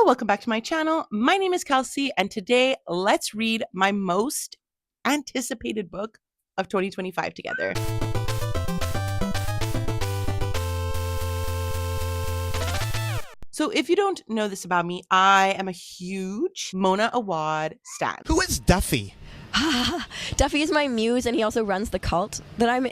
welcome back to my channel. My name is Kelsey, and today let's read my most anticipated book of 2025 together. So if you don't know this about me, I am a huge Mona Awad stan. Who is Duffy? Duffy is my muse, and he also runs the cult that I'm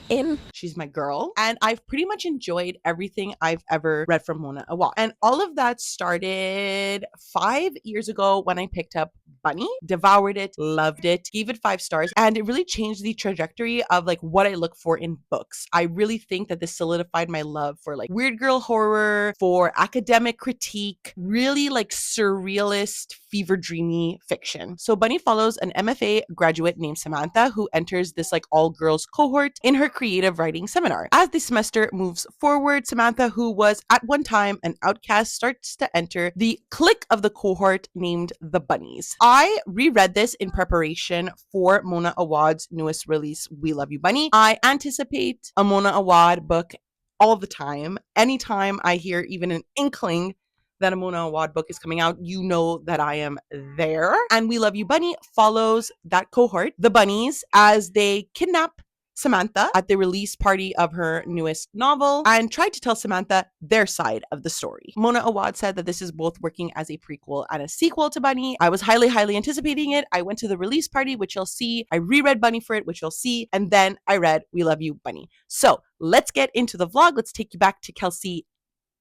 in. She's my girl, and I've pretty much enjoyed everything I've ever read from Mona Awad. And all of that started 5 years ago when I picked up Bunny, devoured it, loved it, gave it 5 stars, and it really changed the trajectory of like what I look for in books. I really think that this solidified my love for like weird girl horror, for academic critique, really like surrealist, fever dreamy fiction. So Bunny follows an MFA graduate named Samantha who enters this like all girls cohort in her creative writing seminar. As the semester moves forward, Samantha, who was at one time an outcast, starts to enter the clique of the cohort named the Bunnies. I reread this in preparation for Mona Awad's newest release, We Love You Bunny. I anticipate a Mona Awad book all the time. Anytime I hear even an inkling that a Mona Awad book is coming out, you know that I am there. And We Love You Bunny follows that cohort, the Bunnies, as they kidnap Samantha at the release party of her newest novel and tried to tell Samantha their side of the story. Mona Awad said that this is both working as a prequel and a sequel to Bunny. I was highly anticipating it. I went to the release party, which you'll see. I reread Bunny for it, which you'll see. And then I read We Love You Bunny. So let's get into the vlog. Let's take you back to Kelsey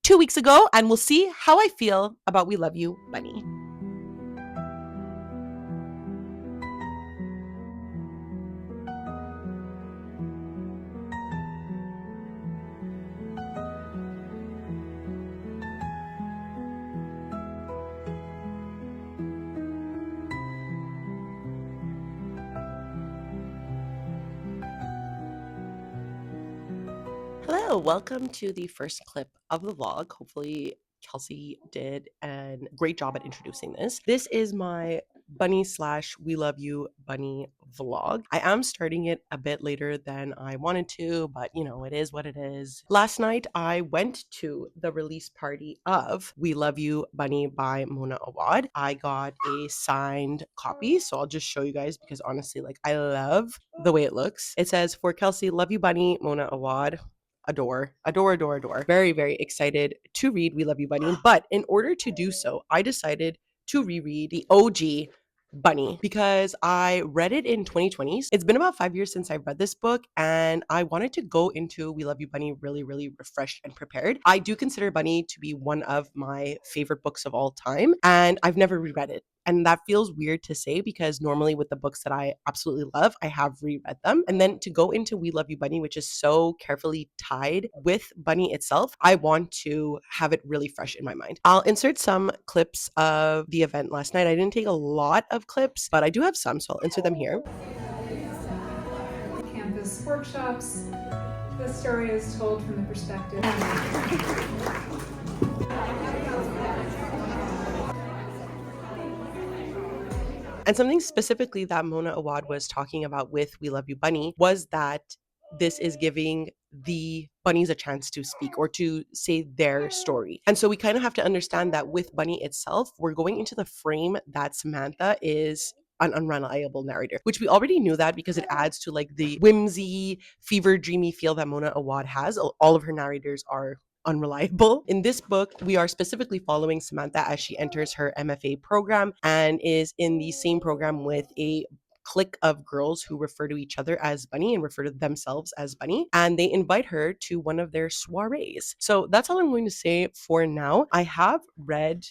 2 weeks ago, and we'll see how I feel about We Love You Bunny. Hello, welcome to the first clip of the vlog. Hopefully Kelsey did a great job at introducing this. This is my Bunny / We Love You Bunny vlog. I am starting it a bit later than I wanted to, but you know, it is what it is. Last night I went to the release party of We Love You Bunny by Mona Awad. I got a signed copy, so I'll just show you guys because honestly, like I love the way it looks. It says, "For Kelsey, love you Bunny, Mona Awad." Adore. Very excited to read We Love You Bunny. But in order to do so, I decided to reread the OG Bunny because I read it in 2020. It's been about 5 years since I read this book, and I wanted to go into We Love You Bunny really refreshed and prepared. I do consider Bunny to be one of my favorite books of all time, and I've never reread it. And that feels weird to say because normally with the books that I absolutely love, I have reread them. And then to go into We Love You Bunny, which is so carefully tied with Bunny itself, I want to have it really fresh in my mind. I'll insert some clips of the event last night. I didn't take a lot of clips, but I do have some, so I'll insert them here. Campus workshops. The story is told from the perspective. And something specifically that Mona Awad was talking about with We Love You Bunny was that this is giving the bunnies a chance to speak or to say their story. And so we kind of have to understand that with Bunny itself, we're going into the frame that Samantha is an unreliable narrator, which we already knew that because it adds to like the whimsy, fever dreamy feel that Mona Awad has. All of her narrators are unreliable. In this book, we are specifically following Samantha as she enters her MFA program and is in the same program with a clique of girls who refer to each other as Bunny and refer to themselves as Bunny, and they invite her to one of their soirees. So that's all I'm going to say for now. I have read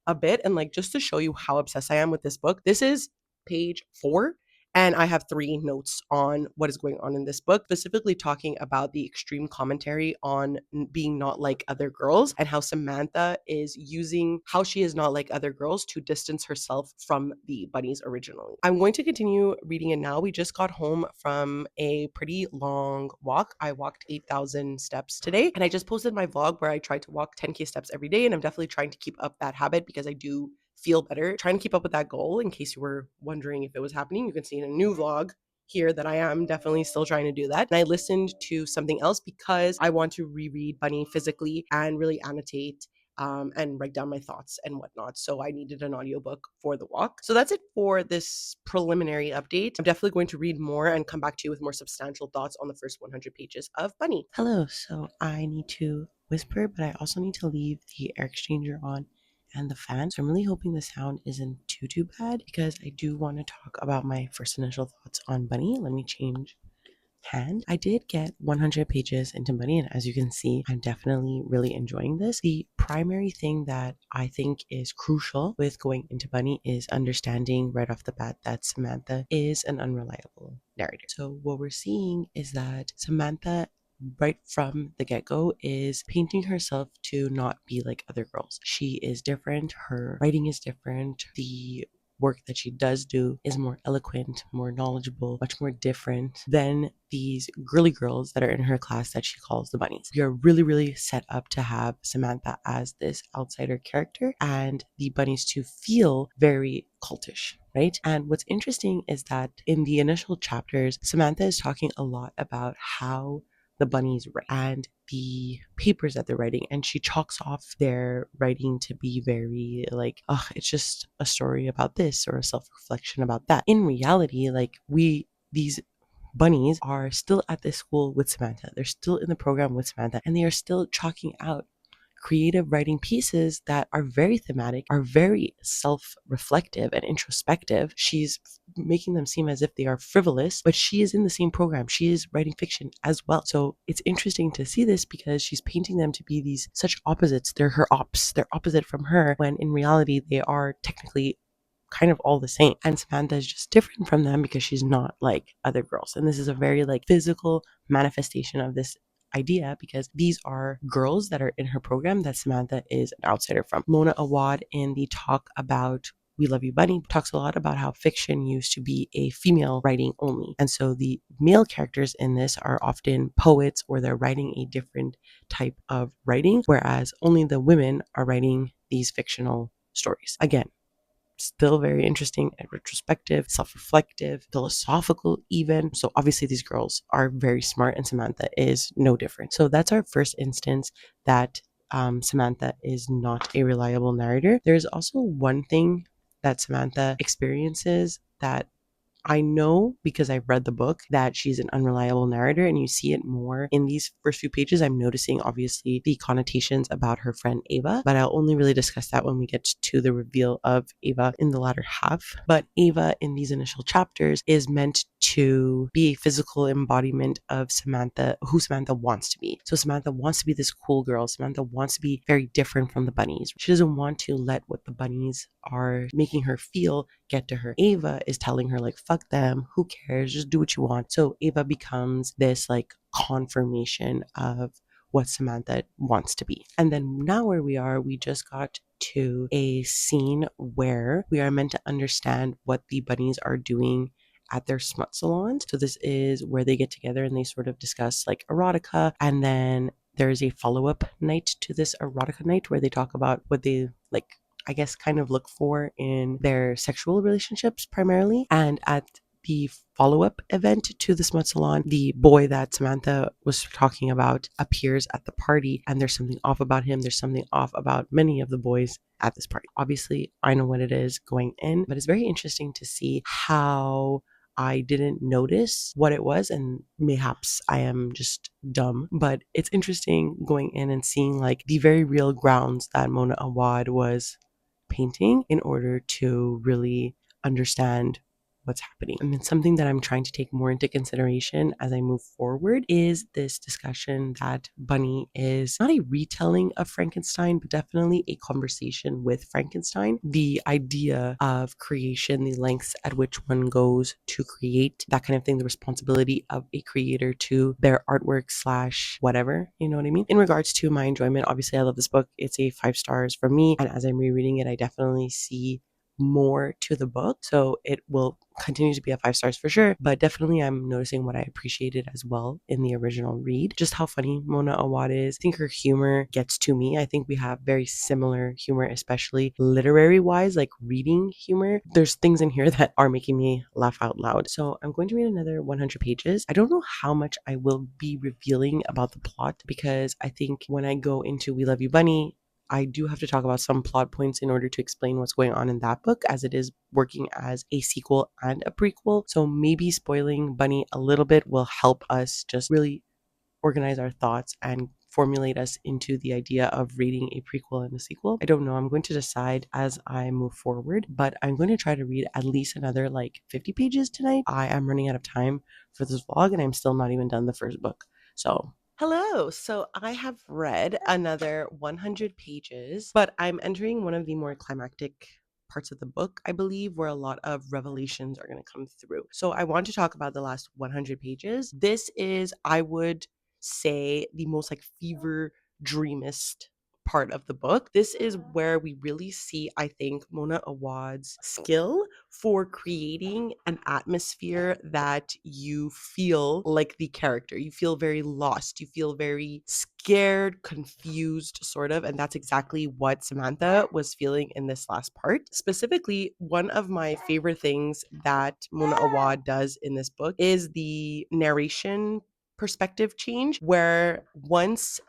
a bit, and like just to show you how obsessed I am with this book, this is page 4. And I have 3 notes on what is going on in this book, specifically talking about the extreme commentary on being not like other girls and how Samantha is using how she is not like other girls to distance herself from the bunnies originally. I'm going to continue reading it now. We just got home from a pretty long walk. I walked 8,000 steps today, and I just posted my vlog where I tried to walk 10K steps every day, and I'm definitely trying to keep up that habit because I do feel better. Trying to keep up with that goal. In case you were wondering if it was happening, you can see in a new vlog here that I am definitely still trying to do that. And I listened to something else because I want to reread Bunny physically and really annotate and write down my thoughts and whatnot. So I needed an audiobook for the walk. So that's it for this preliminary update. I'm definitely going to read more and come back to you with more substantial thoughts on the first 100 pages of Bunny. Hello. So I need to whisper, but I also need to leave the air exchanger on and the fan. So I'm really hoping the sound isn't too bad because I do want to talk about my first initial thoughts on Bunny. Let me change hand. I did get 100 pages into Bunny, and as you can see, I'm definitely really enjoying this. The primary thing that I think is crucial with going into Bunny is understanding right off the bat that Samantha is an unreliable narrator. So what we're seeing is that Samantha right from the get-go is painting herself to not be like other girls. She is different, her writing is different, the work that she does do is more eloquent, more knowledgeable, much more different than these girly girls that are in her class that she calls the bunnies. We are really set up to have Samantha as this outsider character and the bunnies to feel very cultish, right? And what's interesting is that in the initial chapters, Samantha is talking a lot about how the bunnies write and the papers that they're writing, and she chalks off their writing to be very like, oh, it's just a story about this or a self-reflection about that. In reality, like these bunnies are still at this school with Samantha. They're still in the program with Samantha, and they are still chalking out creative writing pieces that are very thematic, are very self-reflective and introspective. She's making them seem as if they are frivolous, but she is in the same program. She is writing fiction as well. So it's interesting to see this because she's painting them to be these such opposites. They're her ops. They're opposite from her when in reality they are technically kind of all the same. And Samantha is just different from them because she's not like other girls. And this is a very like physical manifestation of this idea because these are girls that are in her program that Samantha is an outsider from. Mona Awad in the talk about We Love You Bunny talks a lot about how fiction used to be a female writing only. And so the male characters in this are often poets or they're writing a different type of writing, whereas only the women are writing these fictional stories. Again, still very interesting and retrospective, self-reflective, philosophical even. So obviously these girls are very smart and Samantha is no different. So that's our first instance that Samantha is not a reliable narrator. There's also one thing that Samantha experiences that I know because I've read the book that she's an unreliable narrator, and you see it more in these first few pages. I'm noticing obviously the connotations about her friend Ava, but I'll only really discuss that when we get to the reveal of Ava in the latter half. But Ava in these initial chapters is meant to be a physical embodiment of Samantha, who Samantha wants to be. So Samantha wants to be this cool girl. Samantha wants to be very different from the bunnies. She doesn't want to let what the bunnies are making her feel get to her. Ava is telling her like, fuck them, who cares, just do what you want. So Ava becomes this like confirmation of what Samantha wants to be. And then now where we are, we just got to a scene where we are meant to understand what the bunnies are doing at their smut salons. So this is where they get together and they sort of discuss like erotica, and then there's a follow-up night to this erotica night where they talk about what they like, I guess, kind of look for in their sexual relationships primarily. And at the follow-up event to the smut salon, the boy that Samantha was talking about appears at the party, and there's something off about him. There's something off about many of the boys at this party. Obviously, I know what it is going in, but it's very interesting to see how I didn't notice what it was, and mayhaps I am just dumb, but it's interesting going in and seeing like the very real grounds that Mona Awad was painting in order to really understand what's happening. And then something that I'm trying to take more into consideration as I move forward is this discussion that Bunny is not a retelling of Frankenstein, but definitely a conversation with Frankenstein. The idea of creation, the lengths at which one goes to create, that kind of thing, the responsibility of a creator to their artwork slash whatever, you know what I mean? In regards to my enjoyment, obviously I love this book. It's a 5 stars for me. And as I'm rereading it, I definitely see more to the book, so it will continue to be a 5 stars for sure, but definitely I'm noticing what I appreciated as well in the original read, just how funny Mona Awad is. I think her humor gets to me. I think we have very similar humor, especially literary wise, like reading humor. There's things in here that are making me laugh out loud. So I'm going to read another 100 pages. I don't know how much I will be revealing about the plot because I think when I go into We Love You Bunny, I do have to talk about some plot points in order to explain what's going on in that book, as it is working as a sequel and a prequel. So maybe spoiling Bunny a little bit will help us just really organize our thoughts and formulate us into the idea of reading a prequel and a sequel. I don't know. I'm going to decide as I move forward, but I'm going to try to read at least another like 50 pages tonight. I am running out of time for this vlog and I'm still not even done the first book. So hello. So I have read another 100 pages, but I'm entering one of the more climactic parts of the book, I believe, where a lot of revelations are going to come through. So I want to talk about the last 100 pages. This is, I would say, the most like fever dreamist part of the book. This is where we really see, I think, Mona Awad's skill for creating an atmosphere that you feel like the character. You feel very lost. You feel very scared, confused, sort of. And that's exactly what Samantha was feeling in this last part. Specifically, one of my favorite things that Mona Awad does in this book is the narration perspective change, where once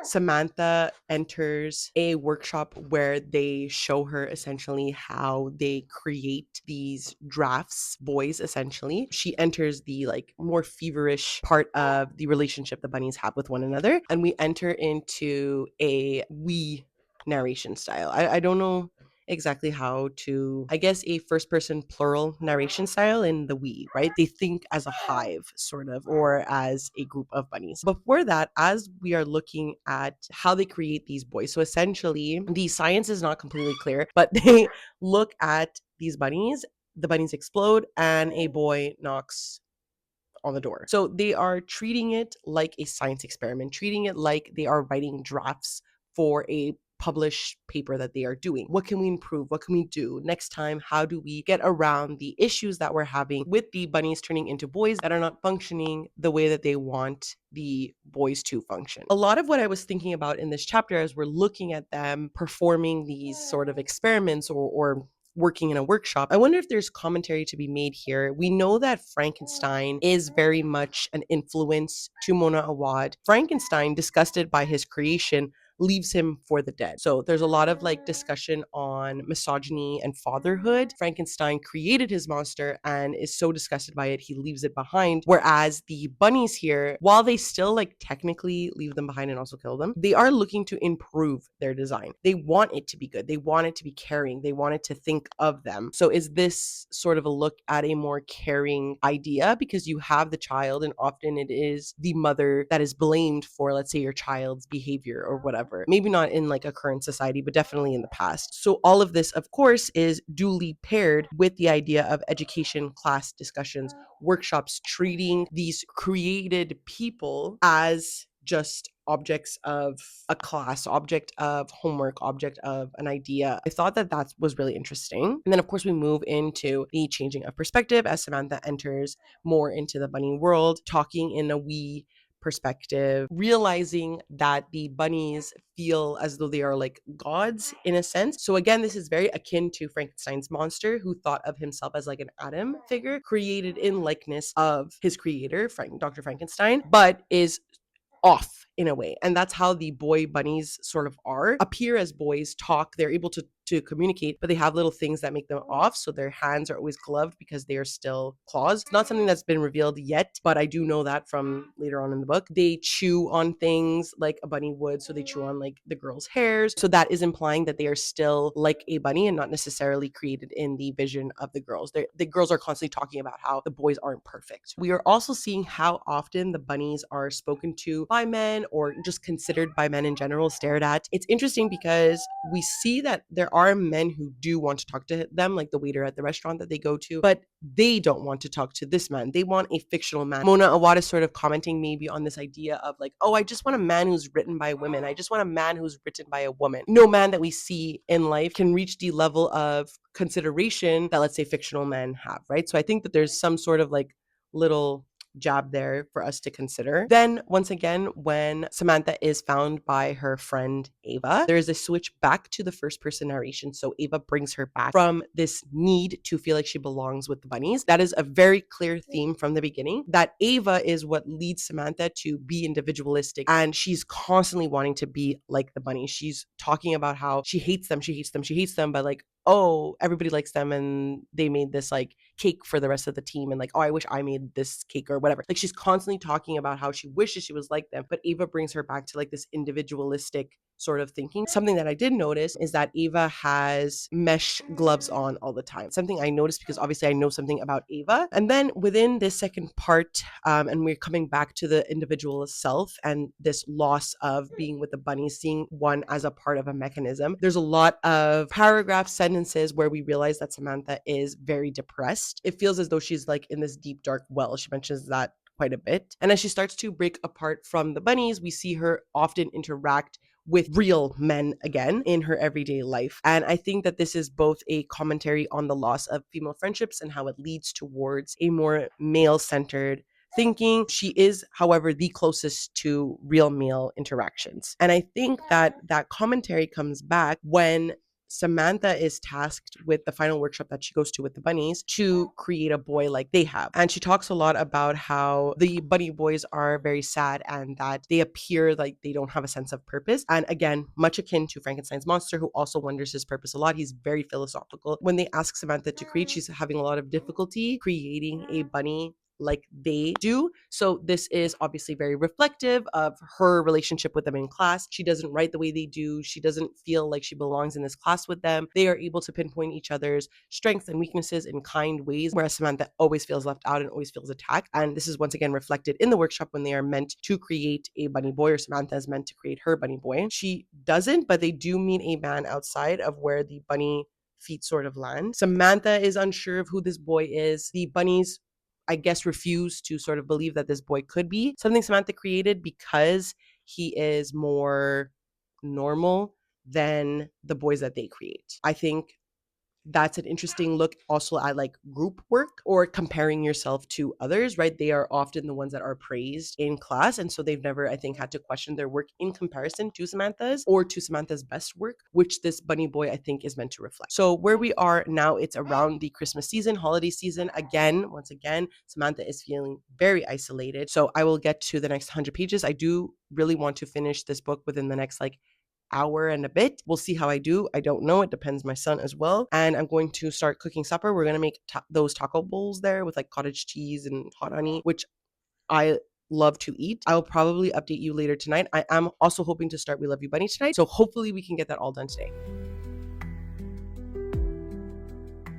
Samantha enters a workshop where they show her essentially how they create these drafts, boys essentially. She enters the like more feverish part of the relationship the bunnies have with one another, and we enter into a we narration style. I don't know exactly how to, I guess, a first person plural narration style in the we, right? They think as a hive, sort of, or as a group of bunnies. Before that, as we are looking at how they create these boys, so essentially the science is not completely clear, but they look at these bunnies, the bunnies explode, and a boy knocks on the door. So they are treating it like a science experiment, treating it like they are writing drafts for a published paper that they are doing. What can we improve? What can we do next time? How do we get around the issues that we're having with the bunnies turning into boys that are not functioning the way that they want the boys to function? A lot of what I was thinking about in this chapter as we're looking at them performing these sort of experiments or working in a workshop, I wonder if there's commentary to be made here. We know that Frankenstein is very much an influence to Mona Awad. Frankenstein, disgusted by his creation, leaves him for the dead. So there's a lot of like discussion on misogyny and fatherhood. Frankenstein created his monster and is so disgusted by it, he leaves it behind. Whereas the bunnies here, while they still like technically leave them behind and also kill them, they are looking to improve their design. They want it to be good. They want it to be caring. They want it to think of them. So is this sort of a look at a more caring idea? Because you have the child, and often it is the mother that is blamed for, let's say, your child's behavior or whatever. Maybe not in like a current society, but definitely in the past. So all of this, of course, is duly paired with the idea of education, class discussions, workshops, treating these created people as just objects of a class, object of homework, object of an idea. I thought that that was really interesting. And then, of course, we move into the changing of perspective as Samantha enters more into the bunny world, talking in a we perspective, realizing that the bunnies feel as though they are like gods in a sense. So again, this is very akin to Frankenstein's monster, who thought of himself as like an Adam figure created in likeness of his creator, Dr. Frankenstein, but is off in a way. And that's how the boy bunnies sort of appear as boys, talk, they're able to communicate, but they have little things that make them off. So their hands are always gloved because they are still claws. It's not something that's been revealed yet, but I do know that from later on in the book. They chew on things like a bunny would. So they chew on like the girl's hairs. So that is implying that they are still like a bunny and not necessarily created in the vision of the girls. The girls are constantly talking about how the boys aren't perfect. We are also seeing how often the bunnies are spoken to by men or just considered by men in general, stared at. It's interesting because we see that there are men who do want to talk to them, like the waiter at the restaurant that they go to, but they don't want to talk to this man. They want a fictional man. Mona Awad is sort of commenting maybe on this idea of like, oh, I just want a man who's written by women. I just want a man who's written by a woman. No man that we see in life can reach the level of consideration that, let's say, fictional men have, right? So I think that there's some sort of like little jab there for us to consider. Then, once again, when Samantha is found by her friend Ava, there is a switch back to the first person narration. So Ava brings her back from this need to feel like she belongs with the bunnies. That is a very clear theme from the beginning, that Ava is what leads Samantha to be individualistic, and she's constantly wanting to be like the bunnies. She's talking about how she hates them, but like, oh, everybody likes them and they made this like cake for the rest of the team, and like, oh, I wish I made this cake or whatever. Like, she's constantly talking about how she wishes she was like them, but Ava brings her back to like this individualistic sort of thinking. Something that I did notice is that Ava has mesh gloves on all the time. Something I noticed because obviously I know something about Ava. And then within this second part, and we're coming back to the individual self and this loss of being with the bunnies, seeing one as a part of a mechanism. There's a lot of paragraph sentences where we realize that Samantha is very depressed. It feels as though she's like in this deep, dark well. She mentions that quite a bit. And as she starts to break apart from the bunnies, we see her often interact with real men again in her everyday life. And I think that this is both a commentary on the loss of female friendships and how it leads towards a more male-centered thinking. She is, however, the closest to real male interactions. And I think that that commentary comes back when Samantha is tasked with the final workshop that she goes to with the bunnies to create a boy like they have. And she talks a lot about how the bunny boys are very sad and that they appear like they don't have a sense of purpose. And again, much akin to Frankenstein's monster, who also wonders his purpose a lot. He's very philosophical. When they ask Samantha to create, she's having a lot of difficulty creating a bunny like they do. So this is obviously very reflective of her relationship with them in class. She doesn't write the way they do. She doesn't feel like she belongs in this class with them. They are able to pinpoint each other's strengths and weaknesses in kind ways, whereas Samantha always feels left out and always feels attacked. And this is once again reflected in the workshop when they are meant to create a bunny boy, or Samantha is meant to create her bunny boy. She doesn't, but they do meet a man outside of where the bunny feet sort of land. Samantha is unsure of who this boy is. The bunnies, I guess, refuse to sort of believe that this boy could be something Samantha created because he is more normal than the boys that they create. I think that's an interesting look also at like group work or comparing yourself to others, right? They are often the ones that are praised in class. And so they've never, I think, had to question their work in comparison to Samantha's or to Samantha's best work, which this bunny boy, I think, is meant to reflect. So where we are now, it's around the Christmas season, holiday season. Again, once again, Samantha is feeling very isolated. So I will get to the next 100 pages. I do really want to finish this book within the next like hour and a bit. We'll see how I do. I don't know. It depends my son as well. And I'm going to start cooking supper. We're going to make those taco bowls there with like cottage cheese and hot honey, which I love to eat. I'll probably update you later tonight. I am also hoping to start We Love You Bunny tonight. So hopefully we can get that all done today.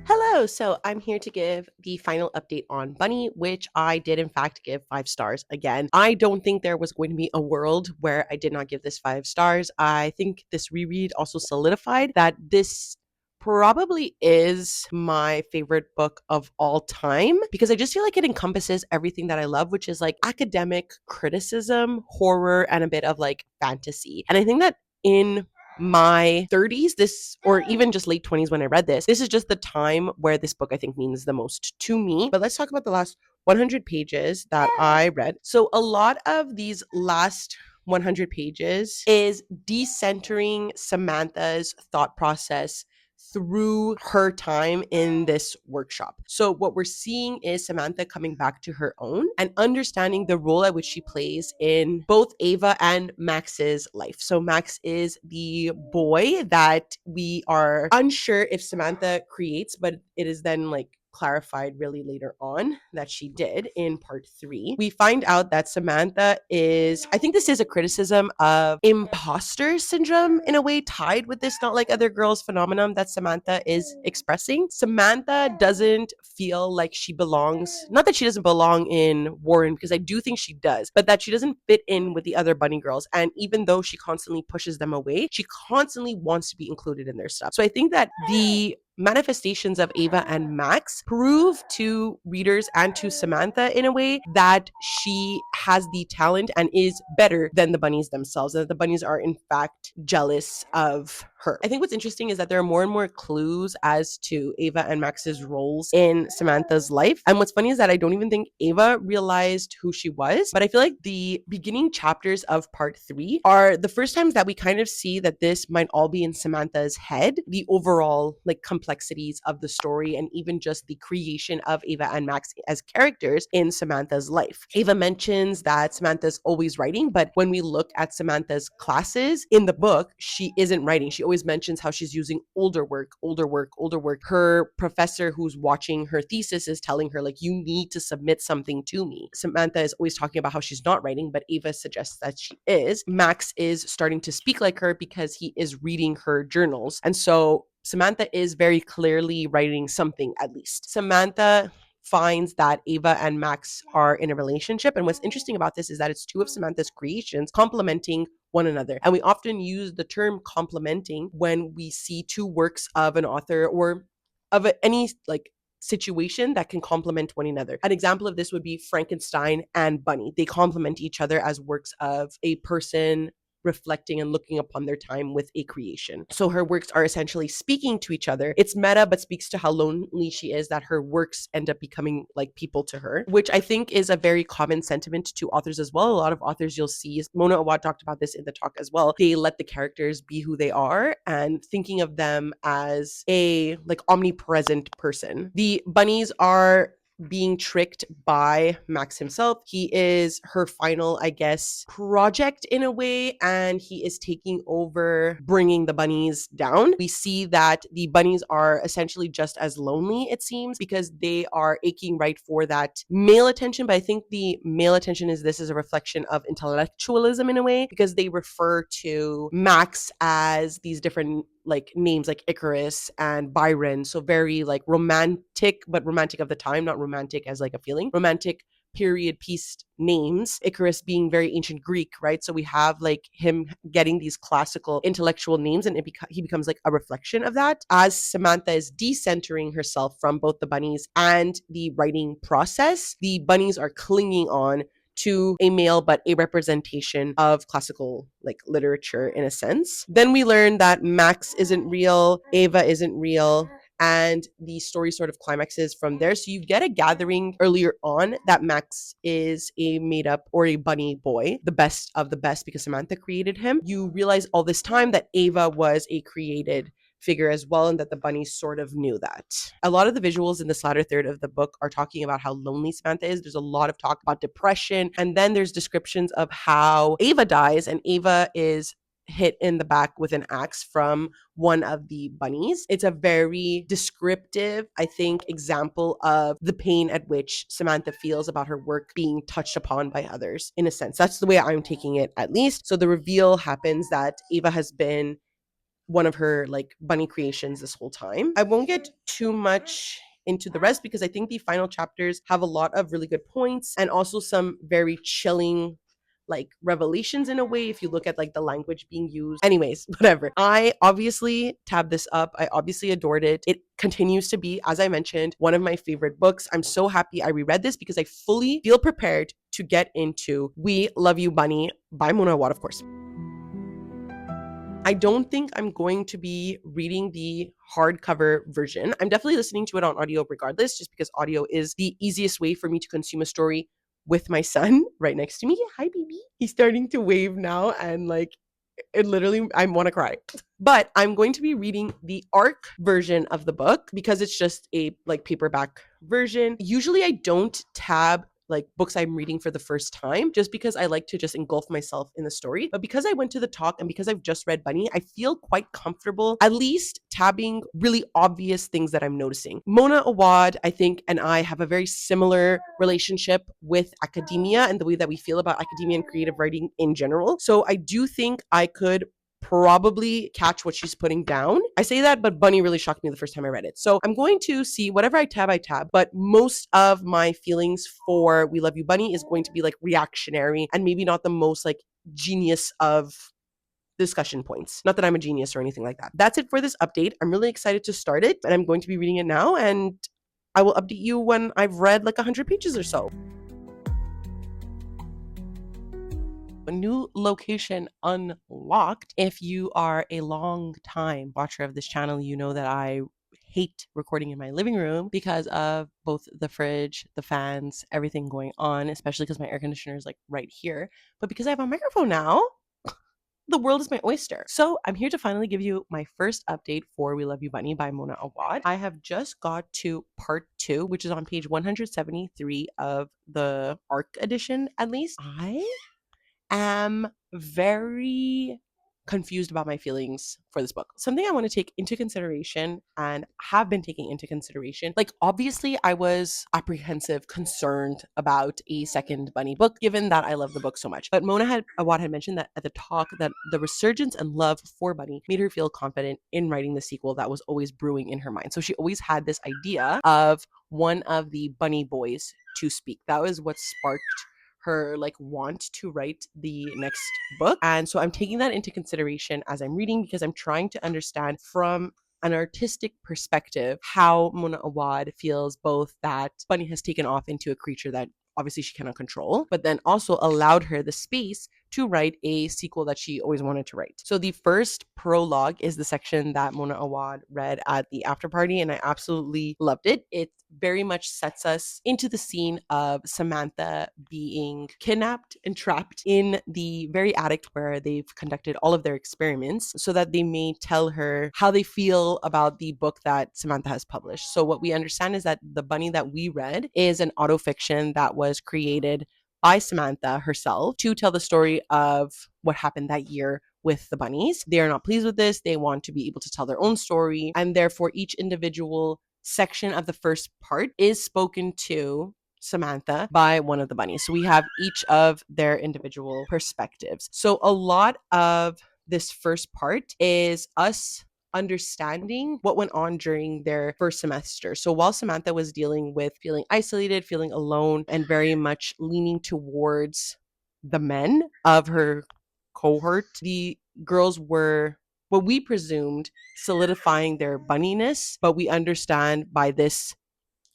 Hello, so I'm here to give the final update on Bunny, which I did in fact give 5 stars. Again, I don't think there was going to be a world where I did not give this 5 stars. I think this reread also solidified that this probably is my favorite book of all time because I just feel like it encompasses everything that I love, which is like academic criticism, horror, and a bit of like fantasy. And I think that in my 30s, this, or even just late 20s when I read this is just the time where this book I think means the most to me. But let's talk about the last 100 pages that I read. So a lot of these last 100 pages is decentering Samantha's thought process through her time in this workshop. So what we're seeing is Samantha coming back to her own and understanding the role at which she plays in both Ava and Max's life. So Max is the boy that we are unsure if Samantha creates, but it is then like clarified really later on that she did in part 3. We find out that Samantha is, I think this is a criticism of imposter syndrome in a way, tied with this not like other girls phenomenon that Samantha is expressing. Samantha doesn't feel like she belongs, not that she doesn't belong in Warren, because I do think she does, but that she doesn't fit in with the other bunny girls. And even though she constantly pushes them away, she constantly wants to be included in their stuff. So I think that the manifestations of Ava and Max prove to readers and to Samantha in a way that she has the talent and is better than the bunnies themselves, and that the bunnies are in fact jealous of her. I think what's interesting is that there are more and more clues as to Ava and Max's roles in Samantha's life. And what's funny is that I don't even think Ava realized who she was, but I feel like the beginning chapters of part 3 are the first times that we kind of see that this might all be in Samantha's head, the overall like complexities of the story and even just the creation of Ava and Max as characters in Samantha's life. Ava mentions that Samantha's always writing, but when we look at Samantha's classes in the book, she isn't writing. She always mentions how she's using older work. Her professor who's watching her thesis is telling her, like, you need to submit something to me. Samantha is always talking about how she's not writing, but Ava suggests that she is. Max is starting to speak like her because he is reading her journals. And so Samantha is very clearly writing something, at least. Samantha finds that Ava and Max are in a relationship. And what's interesting about this is that it's two of Samantha's creations complementing one another. And we often use the term complementing when we see two works of an author or of any like situation that can complement one another. An example of this would be Frankenstein and Bunny. They complement each other as works of a person reflecting and looking upon their time with a creation. So her works are essentially speaking to each other. It's meta, but speaks to how lonely she is that her works end up becoming like people to her, which I think is a very common sentiment to authors as well. A lot of authors you'll see, Mona Awad talked about this in the talk as well, they let the characters be who they are and thinking of them as a like omnipresent person. The bunnies are being tricked by Max himself. He is her final, I guess, project in a way, and he is taking over bringing the bunnies down. We see that the bunnies are essentially just as lonely, it seems, because they are aching right for that male attention. But I think the male attention is this is a reflection of intellectualism in a way, because they refer to Max as these different like names like Icarus and Byron. So very like romantic, but romantic of the time, not romantic as like a feeling. Romantic period piece names, Icarus being very ancient Greek, right? So we have like him getting these classical intellectual names, and he becomes like a reflection of that. As Samantha is decentering herself from both the bunnies and the writing process, the bunnies are clinging on to a male, but a representation of classical like literature in a sense. Then we learn that Max isn't real, Ava isn't real, and the story sort of climaxes from there. So you get a gathering earlier on that Max is a made up or a bunny boy, the best of the best because Samantha created him. You realize all this time that Ava was a created figure as well, and that the bunnies sort of knew that. A lot of the visuals in this latter third of the book are talking about how lonely Samantha is. There's a lot of talk about depression, and then there's descriptions of how Ava dies, and Ava is hit in the back with an axe from one of the bunnies. It's a very descriptive, I think, example of the pain at which Samantha feels about her work being touched upon by others, in a sense. That's the way I'm taking it, at least. So the reveal happens that Ava has been one of her like bunny creations this whole time. I won't get too much into the rest because I think the final chapters have a lot of really good points and also some very chilling like revelations in a way if you look at like the language being used. Anyways, whatever. I obviously tabbed this up. I obviously adored it. It continues to be, as I mentioned, one of my favorite books. I'm so happy I reread this because I fully feel prepared to get into We Love You Bunny by Mona Awad, of course. I don't think I'm going to be reading the hardcover version. I'm definitely listening to it on audio regardless, just because audio is the easiest way for me to consume a story with my son right next to me. Hi, baby. He's starting to wave now, and like, it literally, I want to cry. But I'm going to be reading the ARC version of the book because it's just a like paperback version. Usually I don't tab like books I'm reading for the first time just because I like to just engulf myself in the story. But because I went to the talk and because I've just read Bunny, I feel quite comfortable at least tabbing really obvious things that I'm noticing. Mona Awad, I think, and I have a very similar relationship with academia and the way that we feel about academia and creative writing in general. So I do think I could probably catch what she's putting down. I say that, but Bunny really shocked me the first time I read it. So I'm going to see whatever I tab, but most of my feelings for We Love You Bunny is going to be like reactionary and maybe not the most like genius of discussion points. Not that I'm a genius or anything like that. That's it for this update. I'm really excited to start it, and I'm going to be reading it now, and I will update you when I've read like 100 pages or so. a new location unlocked. If you are a long time watcher of this channel, you know that I hate recording in my living room because of both the fridge, the fans, everything going on, especially because my air conditioner is like right here. But because I have a microphone now, the world is my oyster. So I'm here to finally give you my first update for We Love You Bunny by Mona Awad. I have just got to part 2, which is on page 173 of the ARC edition, at least. I am very confused about my feelings for this book. Something I want to take into consideration and have been taking into consideration. Like, obviously, I was apprehensive, concerned about a second Bunny book, given that I love the book so much. But Awad had mentioned that at the talk that the resurgence and love for Bunny made her feel confident in writing the sequel that was always brewing in her mind. So she always had this idea of one of the Bunny boys to speak. That was what sparked her like want to write the next book. And so I'm taking that into consideration as I'm reading, because I'm trying to understand from an artistic perspective how Mona Awad feels both that Bunny has taken off into a creature that obviously she cannot control, but then also allowed her the space to write a sequel that she always wanted to write. So the first prologue is the section that Mona Awad read at the after party, and I absolutely loved it. It very much sets us into the scene of Samantha being kidnapped and trapped in the very attic where they've conducted all of their experiments so that they may tell her how they feel about the book that Samantha has published. So what we understand is that the bunny that we read is an autofiction that was created by Samantha herself to tell the story of what happened that year with the bunnies. They are not pleased with this. They want to be able to tell their own story, and therefore each individual section of the first part is spoken to Samantha by one of the bunnies. So we have each of their individual perspectives. So a lot of this first part is us understanding what went on during their first semester. So while Samantha was dealing with feeling isolated, feeling alone, and very much leaning towards the men of her cohort, the girls were what we presumed solidifying their bunniness, but we understand by this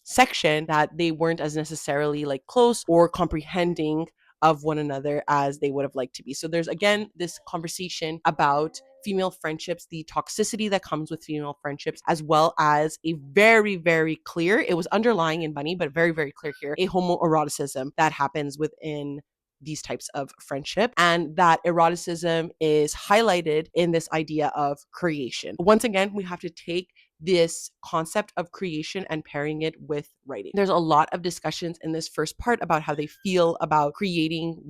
section that they weren't as necessarily like close or comprehending of one another as they would have liked to be. So there's again this conversation about female friendships, the toxicity that comes with female friendships, as well as a very, very clear, it was underlying in Bunny, but very, very clear here, a homoeroticism that happens within these types of friendship. And that eroticism is highlighted in this idea of creation. Once again, we have to take this concept of creation and pairing it with writing. There's a lot of discussions in this first part about how they feel about creating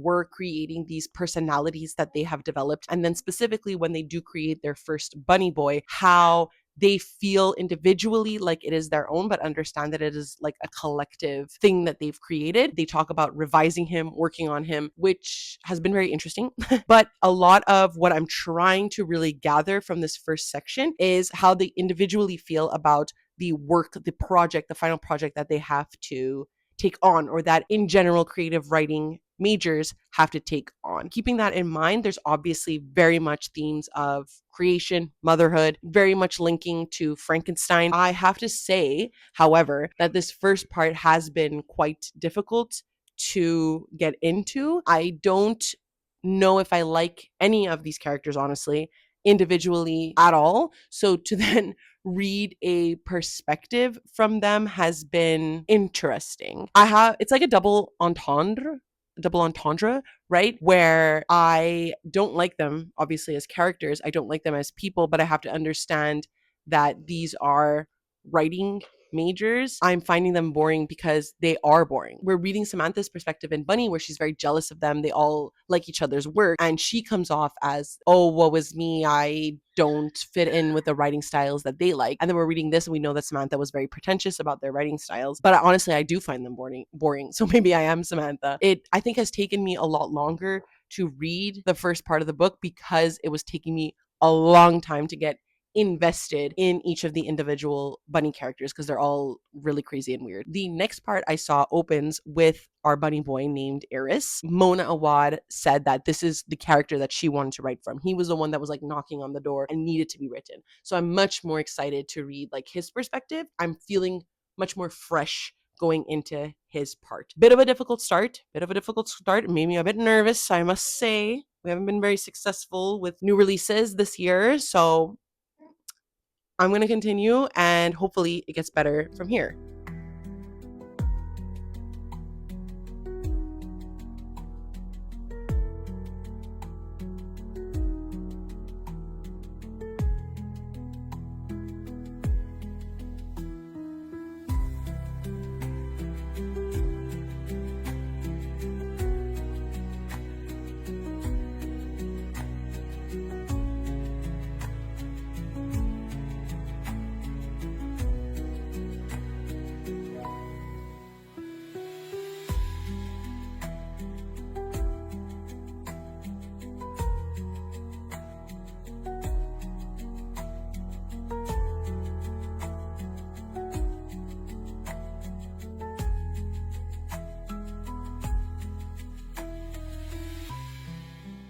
these personalities that they have developed. And then specifically when they do create their first bunny boy, how they feel individually like it is their own, but understand that it is like a collective thing that they've created. They talk about revising him, working on him, which has been very interesting. But a lot of what I'm trying to really gather from this first section is how they individually feel about the work, the project, the final project that they have to take on, or that in general creative writing majors have to take on. Keeping that in mind, there's obviously very much themes of creation, motherhood, very much linking to Frankenstein. I have to say, however, that this first part has been quite difficult to get into. I don't know if I like any of these characters, honestly, individually at all. So to then read a perspective from them has been interesting. It's like a double entendre, right? Where I don't like them, obviously, as characters. I don't like them as people, but I have to understand that these are writing majors. I'm finding them boring because they are boring. We're reading Samantha's perspective in Bunny, where she's very jealous of them. They all like each other's work. And she comes off as, oh, woe is me. I don't fit in with the writing styles that they like. And then we're reading this and we know that Samantha was very pretentious about their writing styles. But honestly, I do find them boring. So maybe I am Samantha. It, I think, has taken me a lot longer to read the first part of the book because it was taking me a long time to get invested in each of the individual bunny characters because they're all really crazy and weird. The next part I saw opens with our bunny boy named Eris. Mona Awad said that this is the character that she wanted to write from. He was the one that was like knocking on the door and needed to be written. So I'm much more excited to read like his perspective. I'm feeling much more fresh going into his part. Bit of a difficult start. It made me a bit nervous, I must say. We haven't been very successful with new releases this year, so I'm going to continue and hopefully it gets better from here.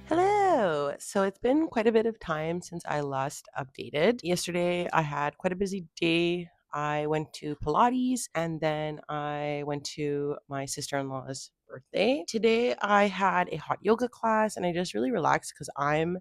Hello. So it's been quite a bit of time since I last updated. Yesterday, I had quite a busy day. I went to Pilates and then I went to my sister in law's birthday. Today, I had a hot yoga class and I just really relaxed because I'm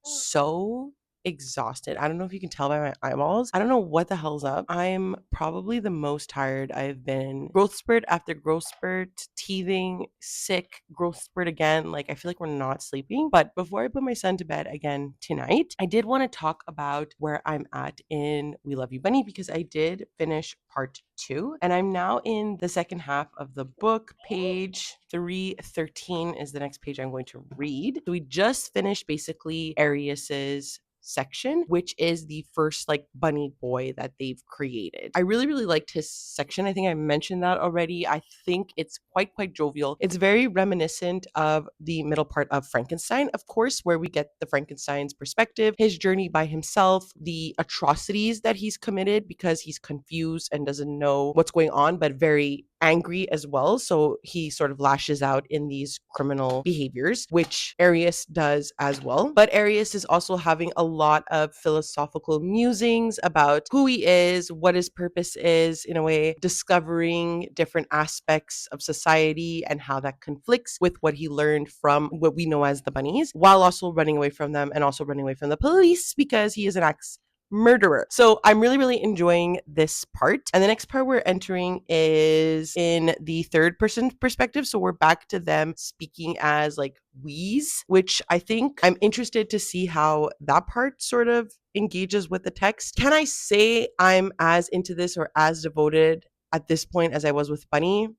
so exhausted. I don't know if you can tell by my eyeballs. I don't know what the hell's up. I'm probably the most tired I've been. Growth spurt after growth spurt, teething, sick, growth spurt again. Like I feel like we're not sleeping. But before I put my son to bed again tonight, I did want to talk about where I'm at in We Love You Bunny because I did finish part 2 and I'm now in the second half of the book. Page 313 is the next page I'm going to read. So we just finished basically Arius's section, which is the first like bunny boy that they've created. I really, really liked his section. I think I mentioned that already. I think it's quite jovial. It's very reminiscent of the middle part of Frankenstein, of course, where we get the Frankenstein's perspective, his journey by himself, the atrocities that he's committed because he's confused and doesn't know what's going on, but very angry as well. So he sort of lashes out in these criminal behaviors, which Arius does as well. But Arius is also having a lot of philosophical musings about who he is, what his purpose is, in a way, discovering different aspects of society and how that conflicts with what he learned from what we know as the bunnies, while also running away from them and also running away from the police because he is an ex murderer. So I'm really, really enjoying this part. And the next part we're entering is in the third person perspective. So we're back to them speaking as like we's, which I think I'm interested to see how that part sort of engages with the text. Can I say I'm as into this or as devoted at this point as I was with Bunny?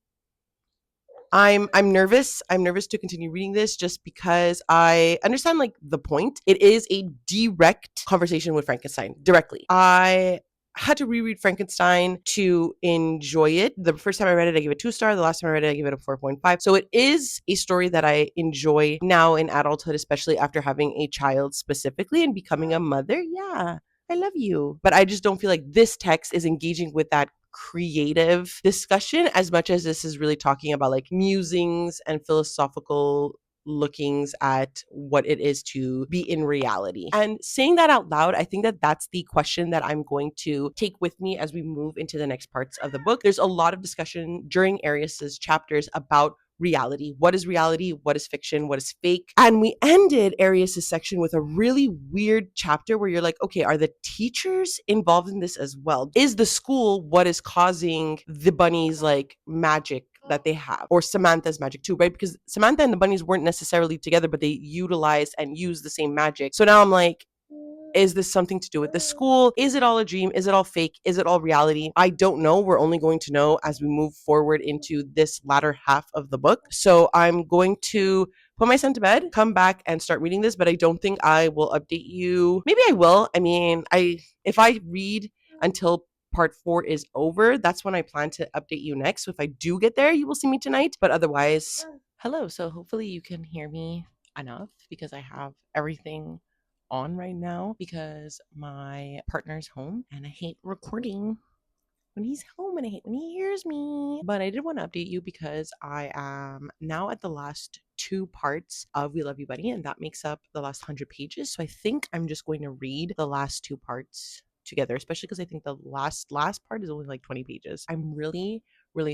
I'm nervous. I'm nervous to continue reading this just because I understand like the point. It is a direct conversation with Frankenstein directly. I had to reread Frankenstein to enjoy it. The first time I read it, I gave it 2 stars. The last time I read it, I gave it a 4.5. So it is a story that I enjoy now in adulthood, especially after having a child specifically and becoming a mother. Yeah, I love you. But I just don't feel like this text is engaging with that creative discussion as much as this is really talking about like musings and philosophical lookings at what it is to be in reality. And saying that out loud, I think that that's the question that I'm going to take with me as we move into the next parts of the book. There's a lot of discussion during Arius's chapters about reality. What is reality? What is fiction? What is fake? And we ended Arius's section with a really weird chapter where you're like, okay, are the teachers involved in this as well? Is the school what is causing the bunnies like magic that they have, or Samantha's magic too, right? Because Samantha and the bunnies weren't necessarily together, but they utilized and used the same magic. So now I'm like, is this something to do with the school? Is it all a dream? Is it all fake? Is it all reality? I don't know. We're only going to know as we move forward into this latter half of the book. So I'm going to put my son to bed, come back and start reading this, but I don't think I will update you. Maybe I will. I mean, if I read until part 4 is over, that's when I plan to update you next. So if I do get there, you will see me tonight. But otherwise, hello. So hopefully you can hear me enough because I have everything on right now because my partner's home and I hate recording when he's home and I hate when he hears me. But I did want to update you because I am now at the last 2 parts of We Love You Bunny, and that makes up the last 100 pages. So I think I'm just going to read the last 2 parts together, especially because I think the last part is only like 20 pages. I'm really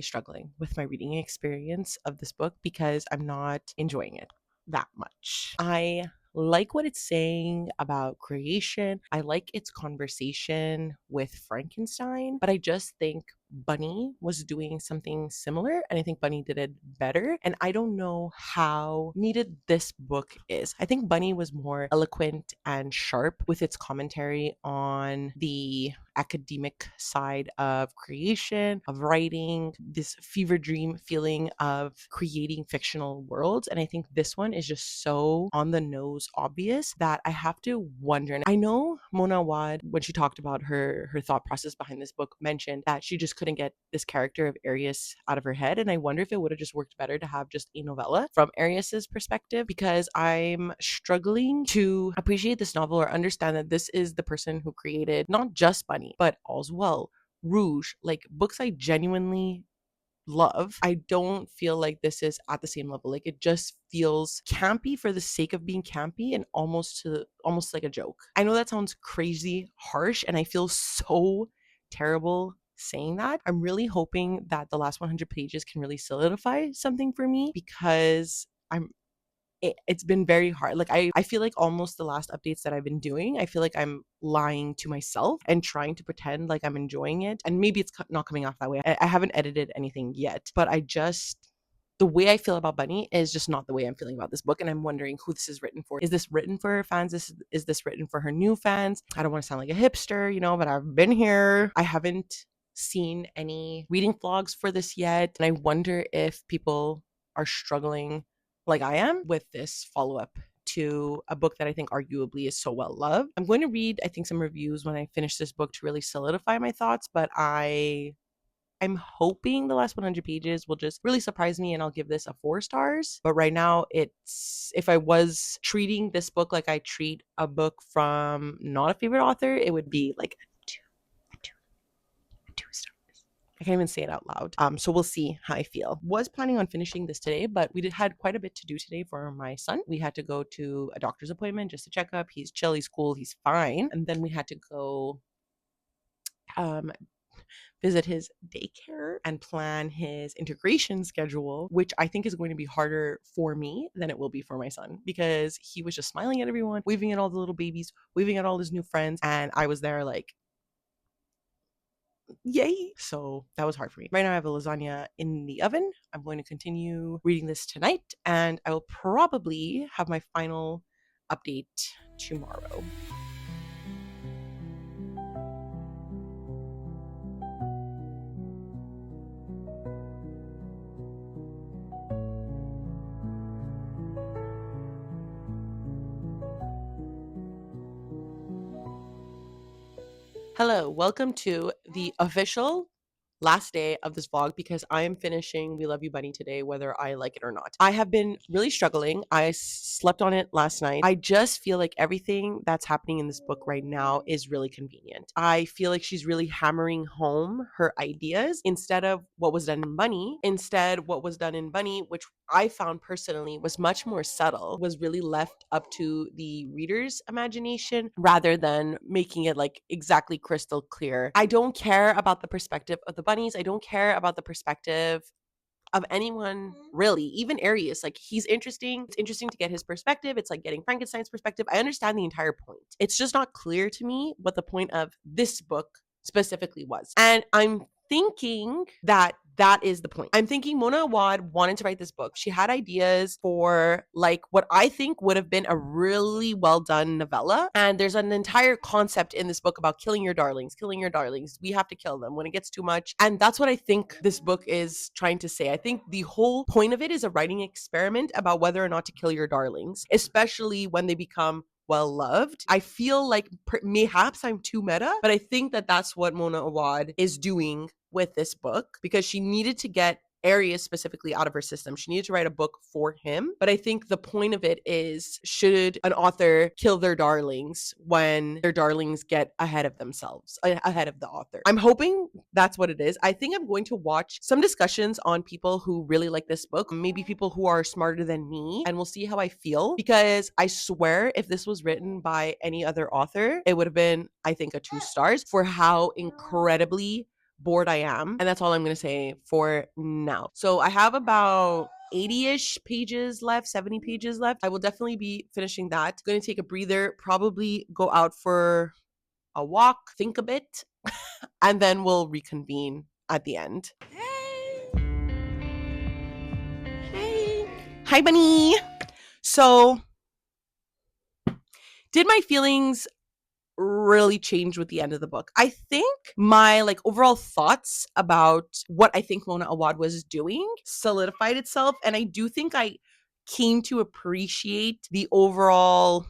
struggling with my reading experience of this book because I'm not enjoying it that much. I like what it's saying about creation. I like its conversation with Frankenstein, but I just think Bunny was doing something similar, and I think Bunny did it better. And I don't know how needed this book is. I think Bunny was more eloquent and sharp with its commentary on the academic side of creation, of writing, this fever dream feeling of creating fictional worlds. And I think this one is just so on the nose obvious that I have to wonder. And I know Mona Awad, when she talked about her thought process behind this book, mentioned that she just couldn't get this character of Arius out of her head. And I wonder if it would have just worked better to have just a novella from Arius's perspective, because I'm struggling to appreciate this novel or understand that this is the person who created not just Bunny, but Oswell, Rouge, like books I genuinely love. I don't feel like this is at the same level. Like it just feels campy for the sake of being campy and almost like a joke. I know that sounds crazy harsh and I feel so terrible saying that. I'm really hoping that the last 100 pages can really solidify something for me, because it's been very hard. Like I feel like almost the last updates that I've been doing, I feel like I'm lying to myself and trying to pretend like I'm enjoying it. And maybe it's not coming off that way. I haven't edited anything yet, but the way I feel about Bunny is just not the way I'm feeling about this book. And I'm wondering who this is written for. Is this written for her fans? Is this written for her new fans? I don't want to sound like a hipster, but I've been here. I haven't seen any reading vlogs for this yet. And I wonder if people are struggling like I am with this follow-up to a book that I think arguably is so well loved. I'm going to read, I think, some reviews when I finish this book to really solidify my thoughts, but I'm hoping the last 100 pages will just really surprise me and I'll give this a 4 stars. But right now, if I was treating this book like I treat a book from not a favorite author, it would be like a 2 star. I can't even say it out loud. So we'll see how I feel. Was planning on finishing this today, but we had quite a bit to do today for my son. We had to go to a doctor's appointment just to check up. He's chill, he's cool, he's fine. And then we had to go visit his daycare and plan his integration schedule, which I think is going to be harder for me than it will be for my son, because he was just smiling at everyone, waving at all the little babies, waving at all his new friends. And I was there like, yay. So that was hard for me. Right now I have a lasagna in the oven. I'm going to continue reading this tonight, and I will probably have my final update tomorrow. Hello, welcome to the official last day of this vlog, because I am finishing We Love You Bunny today, whether I like it or not. I have been really struggling. I slept on it last night. I just feel like everything that's happening in this book right now is really convenient. I feel like she's really hammering home her ideas instead of what was done in Bunny. Instead, what was done in Bunny, which I found personally was much more subtle, was really left up to the reader's imagination rather than making it like exactly crystal clear. I don't care about the perspective of the bunnies. I don't care about the perspective of anyone really, even Arius. Like, he's interesting. It's interesting to get his perspective. It's like getting Frankenstein's perspective. I understand the entire point. It's just not clear to me what the point of this book specifically was. And I'm thinking that is the point. I'm thinking Mona Awad wanted to write this book. She had ideas for like what I think would have been a really well done novella. And there's an entire concept in this book about killing your darlings, killing your darlings. We have to kill them when it gets too much. And that's what I think this book is trying to say. I think the whole point of it is a writing experiment about whether or not to kill your darlings, especially when they become well loved. I feel like mayhaps I'm too meta, but I think that that's what Mona Awad is doing with this book, because she needed to get Arius specifically out of her system. She needed to write a book for him. But I think the point of it is, should an author kill their darlings when their darlings get ahead of themselves, ahead of the author? I'm hoping that's what it is. I think I'm going to watch some discussions on people who really like this book, maybe people who are smarter than me, and we'll see how I feel, because I swear if this was written by any other author, it would have been, I think, a 2 stars for how incredibly bored I am. And that's all I'm going to say for now. So I have about 80-ish pages left, 70 pages left. I will definitely be finishing that. Going to take a breather, probably go out for a walk, think a bit, and then we'll reconvene at the end. Hey. Hi, bunny. So, did my feelings really changed with the end of the book? I think my overall thoughts about what I think Mona Awad was doing solidified itself, and I do think I came to appreciate the overall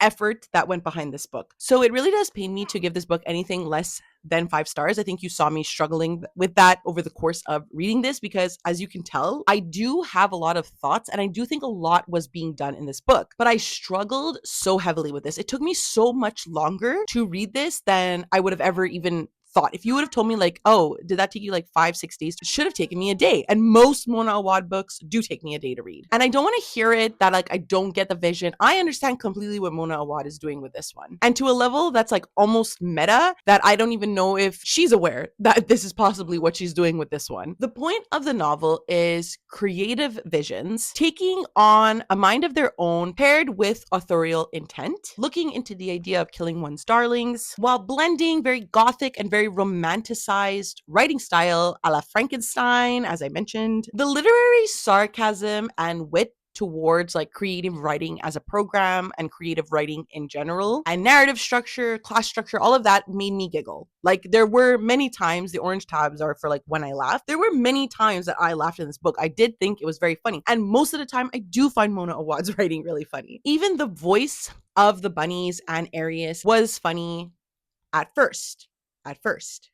effort that went behind this book. So it really does pain me to give this book anything less than 5 stars. I think you saw me struggling with that over the course of reading this, because as you can tell, I do have a lot of thoughts and I do think a lot was being done in this book, but I struggled so heavily with this. It took me so much longer to read this than I would have ever even thought. If you would have told me oh, did that take you 5-6 days? It should have taken me a day. And most Mona Awad books do take me a day to read. And I don't want to hear it that I don't get the vision. I understand completely what Mona Awad is doing with this one. And to a level that's almost meta, that I don't even know if she's aware that this is possibly what she's doing with this one. The point of the novel is creative visions taking on a mind of their own paired with authorial intent, looking into the idea of killing one's darlings while blending very gothic and very romanticized writing style a la Frankenstein, as I mentioned. The literary sarcasm and wit towards creative writing as a program and creative writing in general, and narrative structure, class structure, all of that made me giggle. There were many times, the orange tabs are for when I laugh. There were many times that I laughed in this book. I did think it was very funny. And most of the time I do find Mona Awad's writing really funny. Even the voice of the bunnies and Arius was funny at first.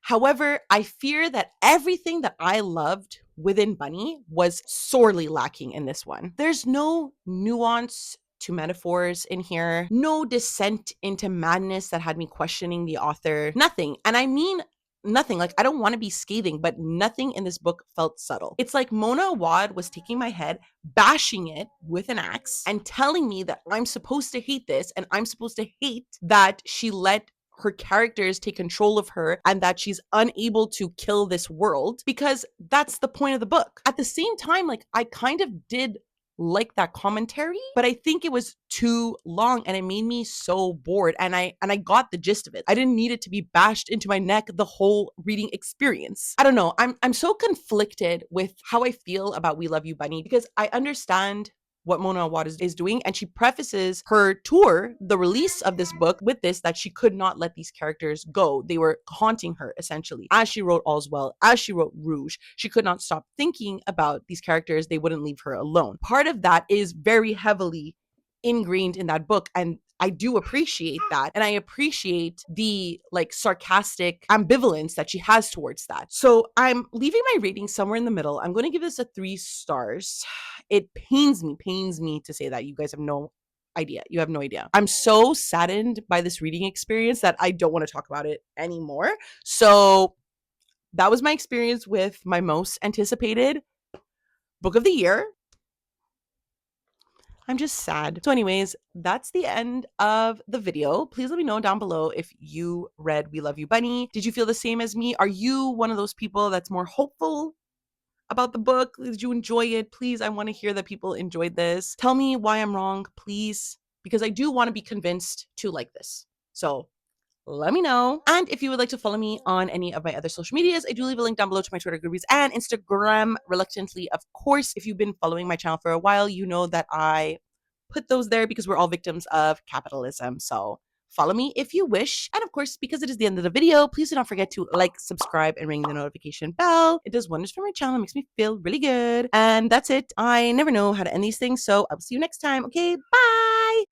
However, I fear that everything that I loved within Bunny was sorely lacking in this one. There's no nuance to metaphors in here, no descent into madness that had me questioning the author, nothing. And I mean nothing. I don't want to be scathing, but nothing in this book felt subtle. It's like Mona Awad was taking my head, bashing it with an axe, and telling me that I'm supposed to hate this, and I'm supposed to hate that she let her characters take control of her and that she's unable to kill this world, because that's the point of the book. At the same time, I kind of did like that commentary, but I think it was too long and it made me so bored, and I got the gist of it. I didn't need it to be bashed into my neck the whole reading experience. I don't know. I'm so conflicted with how I feel about We Love You, Bunny, because I understand what Mona Awad is doing, and she prefaces her tour, the release of this book, with this, that she could not let these characters go. They were haunting her, essentially. As she wrote All's Well, as she wrote Rouge, she could not stop thinking about these characters. They wouldn't leave her alone. Part of that is very heavily ingrained in that book, and I do appreciate that. And I appreciate the sarcastic ambivalence that she has towards that. So I'm leaving my rating somewhere in the middle. I'm going to give this a 3 stars. It pains me to say that. You guys have no idea. You have no idea. I'm so saddened by this reading experience that I don't want to talk about it anymore. So that was my experience with my most anticipated book of the year. I'm just sad. So anyways, that's the end of the video. Please let me know down below if you read We Love You, Bunny. Did you feel the same as me? Are you one of those people that's more hopeful about the book? Did you enjoy it? Please, I want to hear that people enjoyed this. Tell me why I'm wrong, please, because I do want to be convinced to like this. So let me know. And if you would like to follow me on any of my other social medias, I do leave a link down below to my Twitter, Goodreads, and Instagram, reluctantly, of course. If you've been following my channel for a while, you know that I put those there because we're all victims of capitalism. So follow me if you wish. And of course, because it is the end of the video, please do not forget to subscribe, and ring the notification bell. It does wonders for my channel. It makes me feel really good. And that's it. I never know how to end these things, so I'll see you next time. Okay, bye!